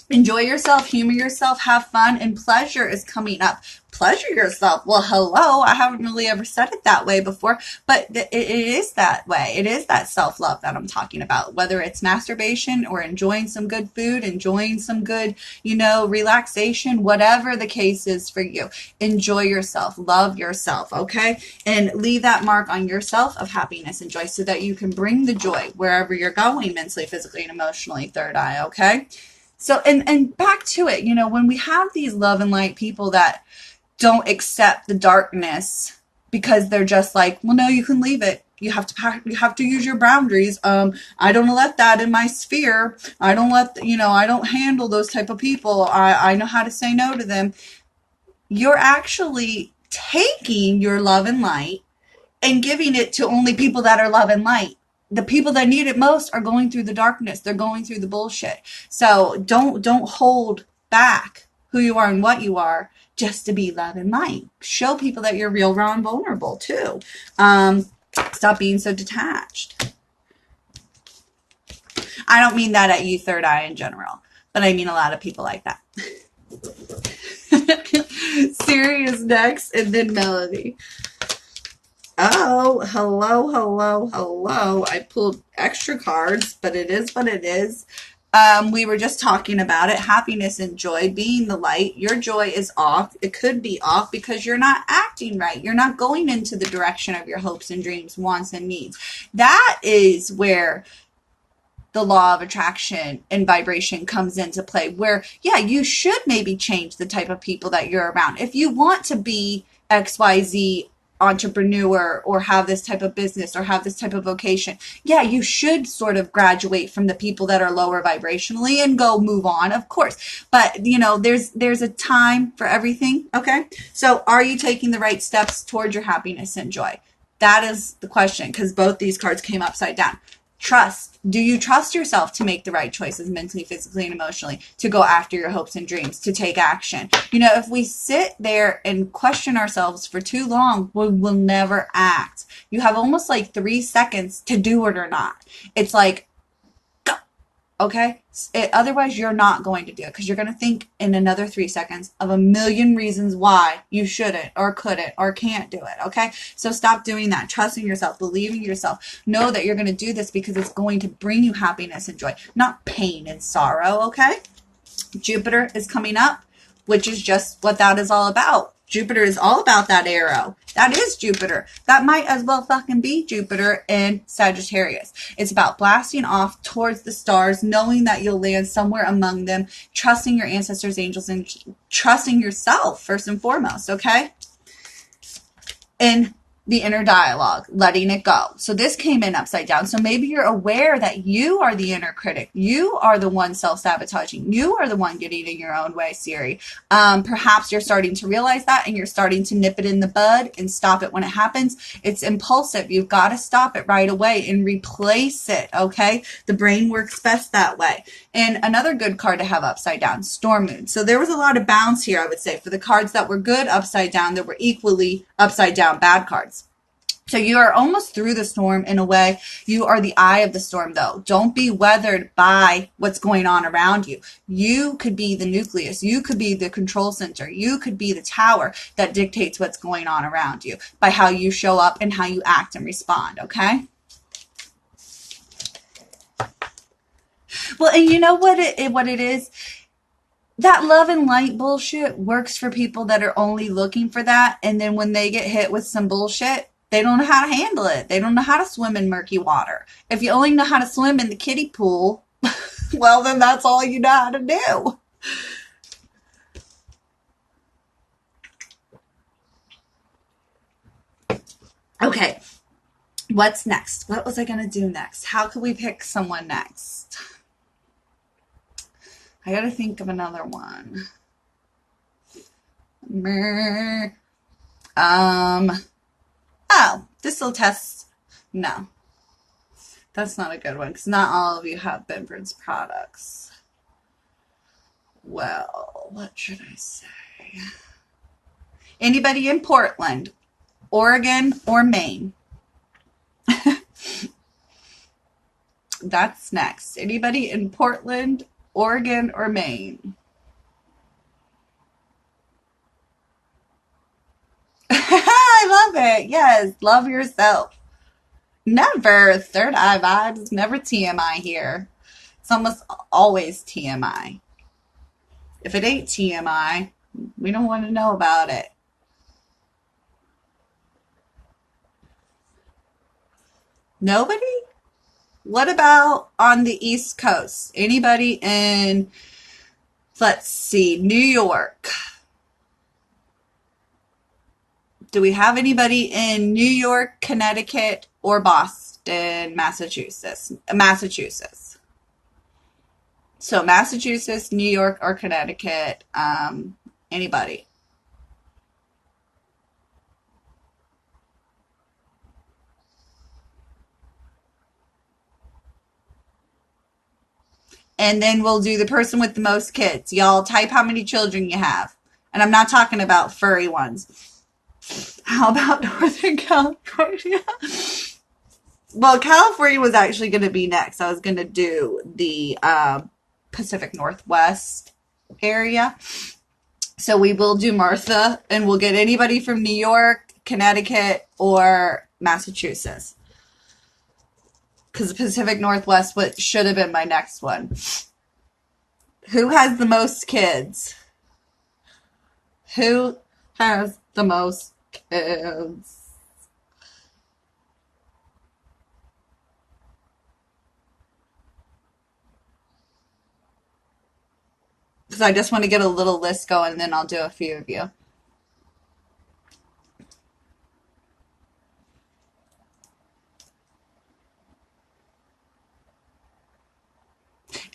enjoy yourself, humor yourself, have fun, and pleasure is coming up. Pleasure yourself. Well, hello. I haven't really ever said it that way before, but it is that way. It is that self-love that I'm talking about, whether it's masturbation or enjoying some good food, enjoying some good, you know, relaxation, whatever the case is for you. Enjoy yourself. Love yourself, okay? And leave that mark on yourself of happiness and joy so that you can bring the joy wherever you're going mentally, physically, and emotionally, third eye, okay? So, and back to it, you know, when we have these love and light people that don't accept the darkness because they're just like, well, no, you can leave it. You have to use your boundaries. I don't let that in my sphere. I don't I don't handle those type of people. I know how to say no to them. You're actually taking your love and light and giving it to only people that are love and light. The people that need it most are going through the darkness. They're going through the bullshit. So don't hold back who you are and what you are just to be love and light. Show people that you're real, raw, and vulnerable too. Stop being so detached. I don't mean that at you, third eye, in general, but I mean a lot of people like that. Siri is next, and then Melody. Oh, hello. I pulled extra cards, but it is what it is. We were just talking about it. Happiness and joy, being the light. Your joy is off. It could be off because you're not acting right. You're not going into the direction of your hopes and dreams, wants and needs. That is where the law of attraction and vibration comes into play, where, yeah, you should maybe change the type of people that you're around. If you want to be XYZ entrepreneur or have this type of business or have this type of vocation, yeah, you should sort of graduate from the people that are lower vibrationally and go move on, of course. But, you know, there's a time for everything, okay? So are you taking the right steps towards your happiness and joy? That is the question, because both these cards came upside down. Trust. Do you trust yourself to make the right choices mentally, physically, and emotionally, to go after your hopes and dreams, to take action? You know, if we sit there and question ourselves for too long, we will never act. You have almost like 3 seconds to do it or not. It's like, go. Okay? Otherwise, you're not going to do it because you're going to think in another 3 seconds of a million reasons why you shouldn't or couldn't or can't do it. Okay? So stop doing that. Trusting yourself, believing yourself. Know that you're going to do this because it's going to bring you happiness and joy, not pain and sorrow. Okay? Jupiter is coming up, which is just what that is all about. Jupiter is all about that arrow. That is Jupiter. That might as well fucking be Jupiter in Sagittarius. It's about blasting off towards the stars, knowing that you'll land somewhere among them, trusting your ancestors, angels, and trusting yourself first and foremost, okay? And the inner dialogue, letting it go. So this came in upside down. So maybe you're aware that you are the inner critic. You are the one self-sabotaging. You are the one getting in your own way, Siri. Perhaps you're starting to realize that and you're starting to nip it in the bud and stop it when it happens. It's impulsive. You've got to stop it right away and replace it, okay? The brain works best that way. And another good card to have upside down, Storm Moon. So there was a lot of bounce here, I would say. For the cards that were good upside down, there were equally upside down bad cards. So you are almost through the storm in a way. You are the eye of the storm, though. Don't be weathered by what's going on around you. You could be the nucleus. You could be the control center. You could be the tower that dictates what's going on around you by how you show up and how you act and respond, okay? Well, and you know what it is? That love and light bullshit works for people that are only looking for that. And then when they get hit with some bullshit, they don't know how to handle it. They don't know how to swim in murky water. If you only know how to swim in the kiddie pool, well, then that's all you know how to do. Okay, what's next? What was I going to do next? How could we pick someone next? I got to think of another one. Oh, this will test. No, that's not a good one because not all of you have Benford's products. Well, what should I say? Anybody in Portland, Oregon, or Maine? That's next. Anybody in Portland, Oregon, or Maine? I love it. Yes, love yourself. Never third eye vibes, never TMI here. It's almost always TMI. If it ain't TMI, we don't want to know about it. Nobody? What about on the East Coast? Anybody in, let's see, New York? Do we have anybody in New York, Connecticut, or Boston, Massachusetts? Massachusetts. So Massachusetts, New York, or Connecticut. Anybody? And then we'll do the person with the most kids. Y'all type how many children you have. And I'm not talking about furry ones. How about Northern California? Well, California was actually going to be next. I was going to do the Pacific Northwest area. So we will do Martha, and we'll get anybody from New York, Connecticut, or Massachusetts. Because the Pacific Northwest should have been my next one. Who has the most kids? Who has the most kids? Because I just want to get a little list going, and then I'll do a few of you.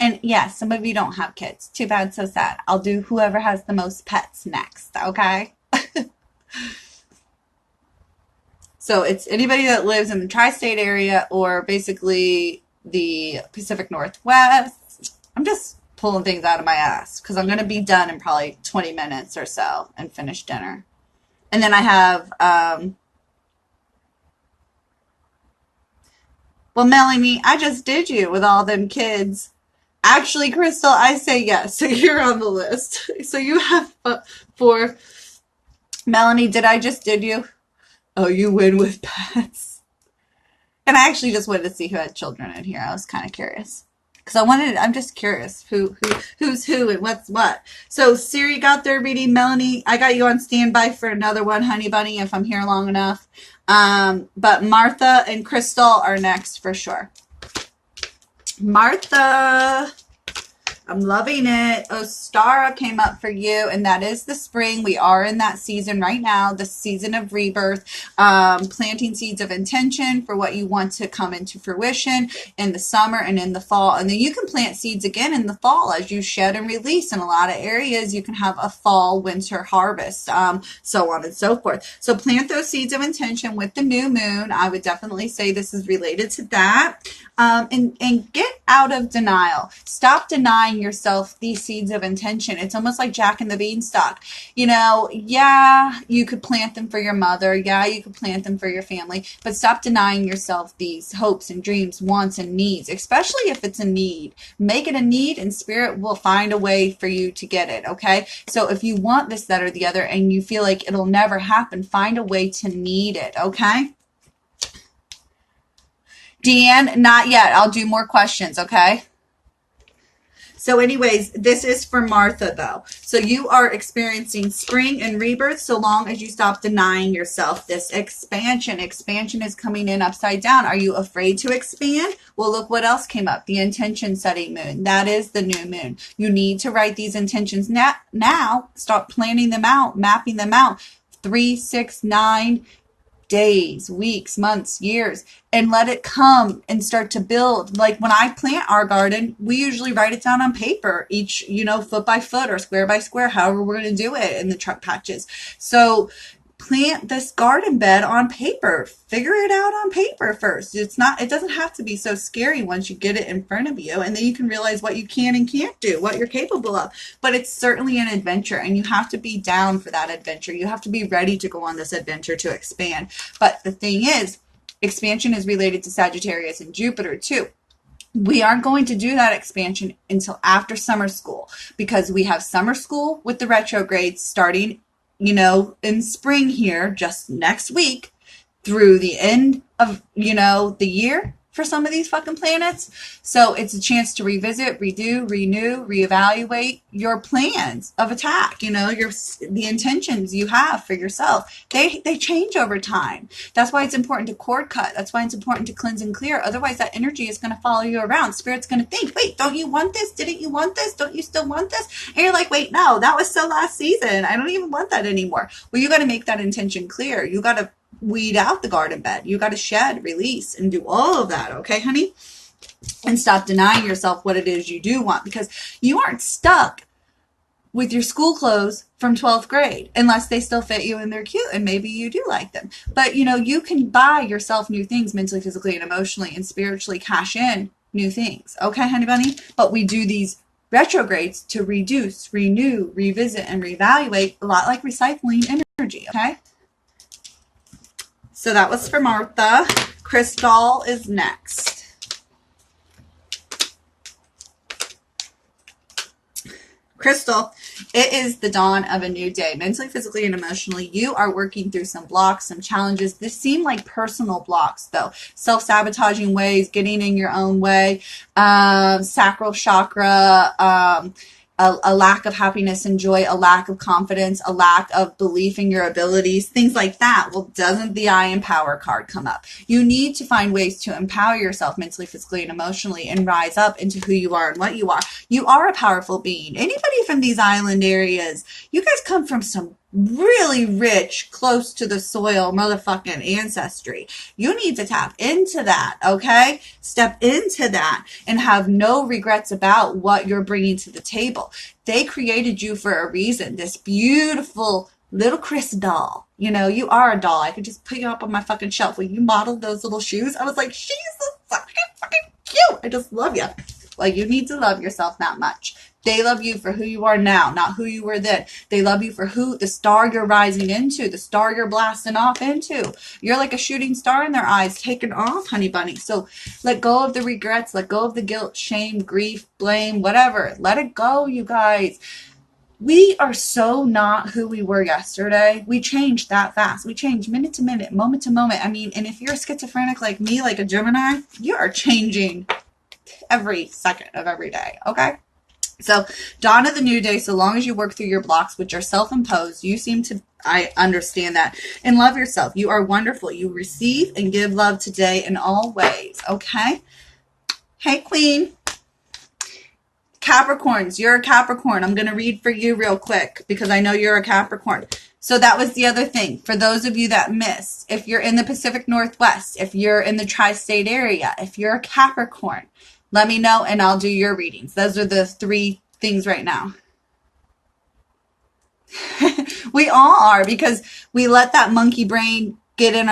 And yeah, some of you don't have kids. Too bad, so sad. I'll do whoever has the most pets next, okay? So it's anybody that lives in the tri-state area or basically the Pacific Northwest. I'm just pulling things out of my ass because I'm going to be done in probably 20 minutes or so and finish dinner. And then I have, well, Melanie, I just did you with all them kids. Actually, Crystal, I say yes. So you're on the list. So you have 4. Melanie, did I just did you? Oh, you win with pets. And I actually just wanted to see who had children in here. I was kind of curious. because I'm just curious who's who and what's what. So Siri got their reading. Melanie, I got you on standby for another one, honey bunny, if I'm here long enough. But Martha and Crystal are next for sure. Martha, I'm loving it. Ostara came up for you, and that is the spring. We are in that season right now, the season of rebirth, planting seeds of intention for what you want to come into fruition in the summer and in the fall. And then you can plant seeds again in the fall as you shed and release. In a lot of areas, you can have a fall, winter harvest, so on and so forth. So plant those seeds of intention with the new moon. I would definitely say this is related to that. And get out of denial. Stop denying yourself these seeds of intention. It's almost like Jack and the Beanstalk. You know, yeah, you could plant them for your mother. Yeah, you could plant them for your family. But stop denying yourself these hopes and dreams, wants and needs, especially if it's a need. Make it a need and spirit will find a way for you to get it, okay? So if you want this, that, or the other and you feel like it'll never happen, find a way to need it, okay? Deanne, not yet. I'll do more questions, okay? So anyways, this is for Martha, though. So you are experiencing spring and rebirth so long as you stop denying yourself this expansion. Expansion is coming in upside down. Are you afraid to expand? Well, look what else came up. The intention setting moon. That is the new moon. You need to write these intentions now. Start planning them out, mapping them out. 3, 6, 9 days, weeks, months, years, and let it come and start to build. Like when I plant our garden, we usually write it down on paper, each, foot by foot or square by square, however we're going to do it in the truck patches. So plant this garden bed on paper. Figure it out on paper first. It doesn't have to be so scary once you get it in front of you, and then you can realize what you can and can't do, what you're capable of. But it's certainly an adventure, and you have to be down for that adventure. You have to be ready to go on this adventure to expand. But the thing is, expansion is related to Sagittarius and Jupiter too. We aren't going to do that expansion until after summer school, because we have summer school with the retrogrades starting in spring here, just next week, through the end of, the year for some of these fucking planets. So it's a chance to revisit, redo, renew, reevaluate your plans of attack, the intentions you have for yourself. They change over time. That's why it's important to cord cut. That's why it's important to cleanse and clear. Otherwise, that energy is going to follow you around. Spirit's going to think, wait, don't you want this? Didn't you want this? Don't you still want this? And you're like, wait, no, that was so last season. I don't even want that anymore. Well, you got to make that intention clear. You got to weed out the garden bed. You got to shed, release, and do all of that. Okay, honey? And stop denying yourself what it is you do want, because you aren't stuck with your school clothes from 12th grade unless they still fit you and they're cute and maybe you do like them. But, you can buy yourself new things mentally, physically, and emotionally and spiritually, cash in new things. Okay, honey bunny? But we do these retrogrades to reduce, renew, revisit, and reevaluate, a lot like recycling energy. Okay? So that was for Martha. Crystal is next. Crystal, it is the dawn of a new day. Mentally, physically, and emotionally, you are working through some blocks, some challenges. This seem like personal blocks, though. Self-sabotaging ways, getting in your own way, sacral chakra, a lack of happiness and joy, a lack of confidence, a lack of belief in your abilities, things like that. Well, doesn't the I Empower card come up? You need to find ways to empower yourself mentally, physically, and emotionally and rise up into who you are and what you are. You are a powerful being. Anybody from these island areas, you guys come from some really rich, close to the soil motherfucking ancestry. You need to tap into that, okay? Step into that and have no regrets about what you're bringing to the table. They created you for a reason. This beautiful little Chris doll. You are a doll. I could just put you up on my fucking shelf. When you modeled those little shoes, I was like, she's so fucking cute. I just love you. Well, you need to love yourself that much. They love you for who you are now, not who you were then. They love you for the star you're rising into, the star you're blasting off into. You're like a shooting star in their eyes, taking off, honey bunny. So let go of the regrets, let go of the guilt, shame, grief, blame, whatever. Let it go, you guys. We are so not who we were yesterday. We change that fast. We change minute to minute, moment to moment. And if you're schizophrenic like me, like a Gemini, you are changing every second of every day. Okay. So, dawn of the new day, so long as you work through your blocks, which are self-imposed, you seem to, I understand that, and love yourself. You are wonderful. You receive and give love today in all ways. Okay. Hey, Queen. Capricorns, you're a Capricorn. I'm going to read for you real quick because I know you're a Capricorn. So that was the other thing. For those of you that missed, if you're in the Pacific Northwest, if you're in the tri-state area, if you're a Capricorn, let me know and I'll do your readings. Those are the 3 things right now. We all are, because we let that monkey brain get in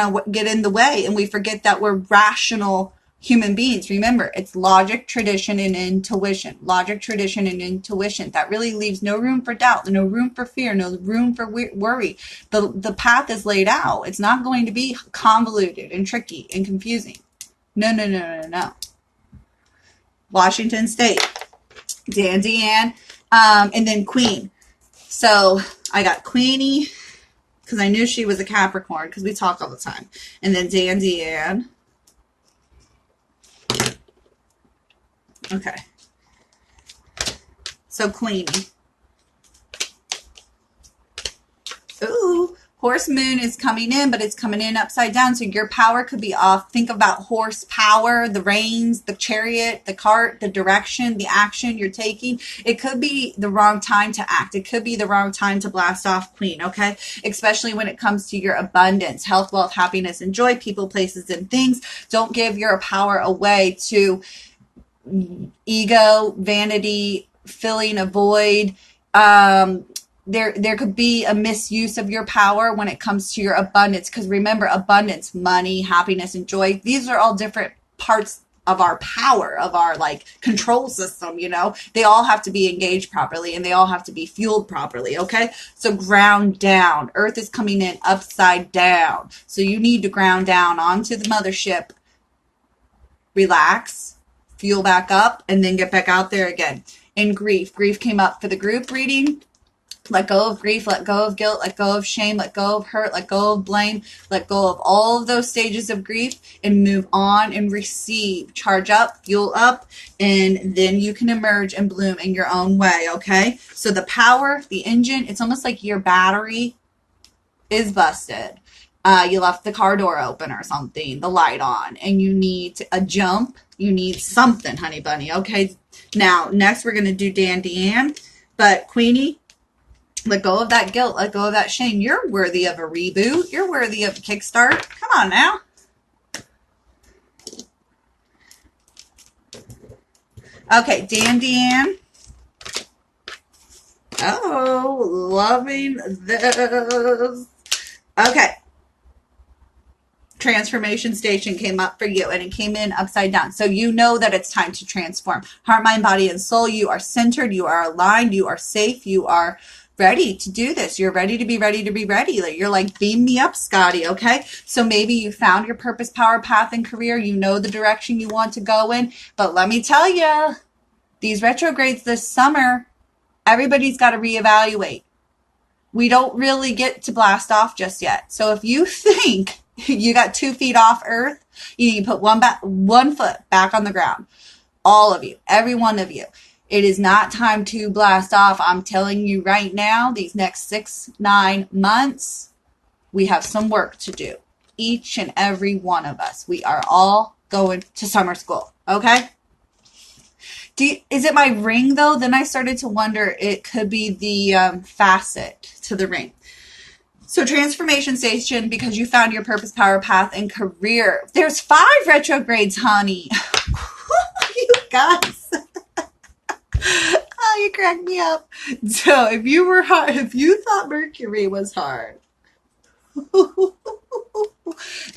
the way, and we forget that we're rational human beings. Remember, it's logic, tradition, and intuition. Logic, tradition, and intuition. That really leaves no room for doubt, no room for fear, no room for worry. The path is laid out. It's not going to be convoluted and tricky and confusing. No, no, no, no, no. Washington State, Dan Deanne, and then Queen. So I got Queenie because I knew she was a Capricorn because we talk all the time. And then Dan Deanne. Okay. So Queenie. Ooh. Horse moon is coming in, but it's coming in upside down. So your power could be off. Think about horse power, the reins, the chariot, the cart, the direction, the action you're taking. It could be the wrong time to act. It could be the wrong time to blast off, Queen, okay? Especially when it comes to your abundance, health, wealth, happiness, and joy, people, places, and things. Don't give your power away to ego, vanity, filling a void, there could be a misuse of your power when it comes to your abundance. Because remember, abundance, money, happiness, and joy, these are all different parts of our power, of our like control system, you know. They all have to be engaged properly and they all have to be fueled properly, okay? So ground down. Earth is coming in upside down. So you need to ground down onto the mothership, relax, fuel back up, and then get back out there again. And grief. Grief came up for the group reading. Let go of grief, let go of guilt, let go of shame, let go of hurt, let go of blame, let go of all of those stages of grief and move on and receive. Charge up, fuel up, and then you can emerge and bloom in your own way, okay? So the power, the engine, it's almost like your battery is busted. You left the car door open or something, the light on, and you need a jump. You need something, honey bunny, okay? Now, next we're going to do Dan Deanne, but Queenie, let go of that guilt. Let go of that shame. You're worthy of a reboot. You're worthy of a kickstart. Come on now. Okay, Dan Deanne. Oh, loving this. Okay. Transformation station came up for you and it came in upside down. So you know that it's time to transform. Heart, mind, body, and soul. You are centered. You are aligned. You are safe. You are ready to do this. You're ready to be ready to be ready. You're like, beam me up, Scotty, okay? So maybe you found your purpose, power, path, and career. You know the direction you want to go in. But let me tell you, these retrogrades this summer, everybody's got to reevaluate. We don't really get to blast off just yet. So if you think you got 2 feet off Earth, you need to put one foot back on the ground. All of you, every one of you. It is not time to blast off. I'm telling you right now, these next 6-9 months, we have some work to do. Each and every one of us. We are all going to summer school. Okay? Is it my ring, though? Then I started to wonder, it could be the facet to the ring. So transformation station, because you found your purpose, power, path, and career. There's 5 retrogrades, honey. You guys. Oh, you cracked me up. So if you were hard, if you thought Mercury was hard, the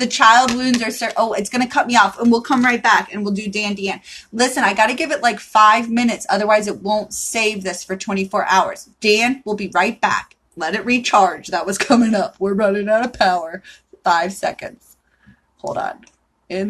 child wounds are, oh, it's going to cut me off and we'll come right back and we'll do Dan Deanne. Listen, I got to give it like 5 minutes. Otherwise it won't save this for 24 hours. Dan, we'll be right back. Let it recharge. That was coming up. We're running out of power. 5 seconds. Hold on. In